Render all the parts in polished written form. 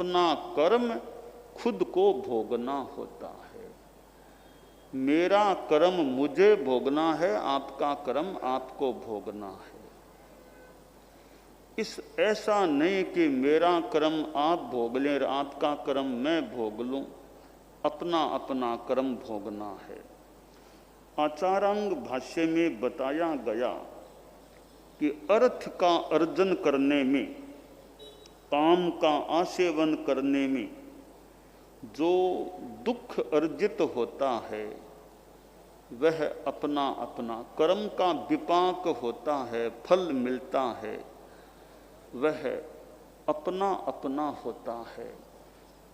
अपना कर्म खुद को भोगना होता है। मेरा कर्म मुझे भोगना है, आपका कर्म आपको भोगना है। इस ऐसा नहीं कि मेरा कर्म आप भोग लें, आपका कर्म मैं भोग लूं। अपना अपना कर्म भोगना है। आचारांग भाष्य में बताया गया कि अर्थ का अर्जन करने में, काम का आसेवन करने में जो दुख अर्जित होता है वह अपना अपना कर्म का विपाक होता है, फल मिलता है, वह अपना अपना होता है।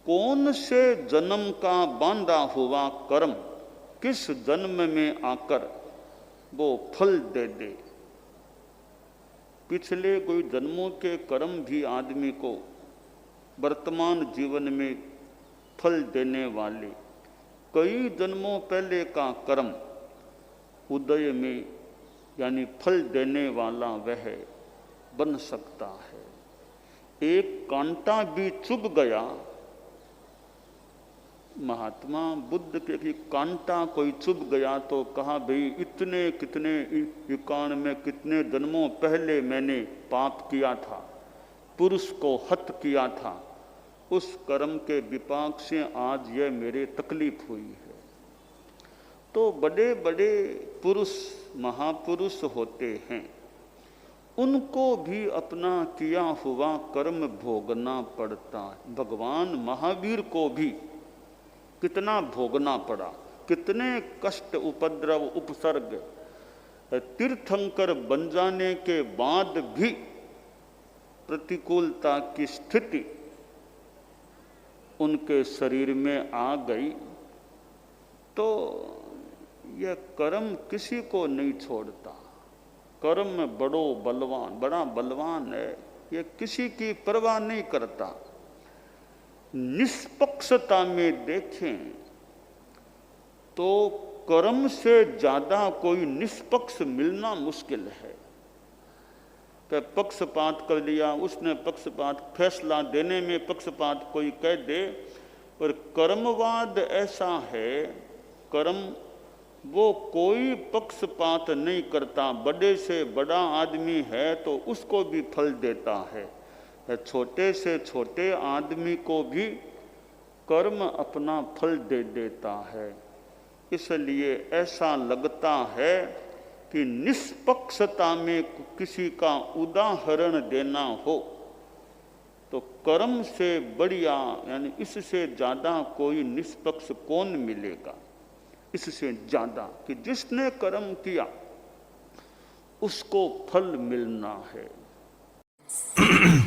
कौन से जन्म का बांधा हुआ कर्म किस जन्म में आकर वो फल दे दे। पिछले कोई जन्मों के कर्म भी आदमी को वर्तमान जीवन में फल देने वाले, कई जन्मों पहले का कर्म उदय में यानी फल देने वाला वह बन सकता है। एक कांटा भी चुभ गया, महात्मा बुद्ध के कि कांटा कोई चुभ गया तो कहा भाई इतने कितने युकान में कितने जन्मों पहले मैंने पाप किया था, पुरुष को हत किया था, उस कर्म के विपाक से आज यह मेरे तकलीफ हुई है। तो बड़े बड़े पुरुष महापुरुष होते हैं, उनको भी अपना किया हुआ कर्म भोगना पड़ता है। भगवान महावीर को भी कितना भोगना पड़ा, कितने कष्ट उपद्रव उपसर्ग, तीर्थंकर बन जाने के बाद भी प्रतिकूलता की स्थिति उनके शरीर में आ गई। तो यह कर्म किसी को नहीं छोड़ता। कर्म बड़ा बलवान है, यह किसी की परवाह नहीं करता। निष्पक्षता में देखें तो कर्म से ज्यादा कोई निष्पक्ष मिलना मुश्किल है। कि पक्षपात कर लिया उसने, पक्षपात फैसला देने में पक्षपात कोई कह दे, पर कर्मवाद ऐसा है, कर्म वो कोई पक्षपात नहीं करता। बड़े से बड़ा आदमी है तो उसको भी फल देता है, छोटे से छोटे आदमी को भी कर्म अपना फल दे देता है। इसलिए ऐसा लगता है कि निष्पक्षता में किसी का उदाहरण देना हो तो कर्म से बढ़िया यानी इससे ज़्यादा कोई निष्पक्ष कौन मिलेगा। इससे ज़्यादा कि जिसने कर्म किया उसको फल मिलना है।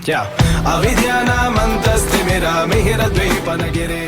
क्या अविद्या नामन्तस्तिमिरा मिहिरद्वीपनगिरे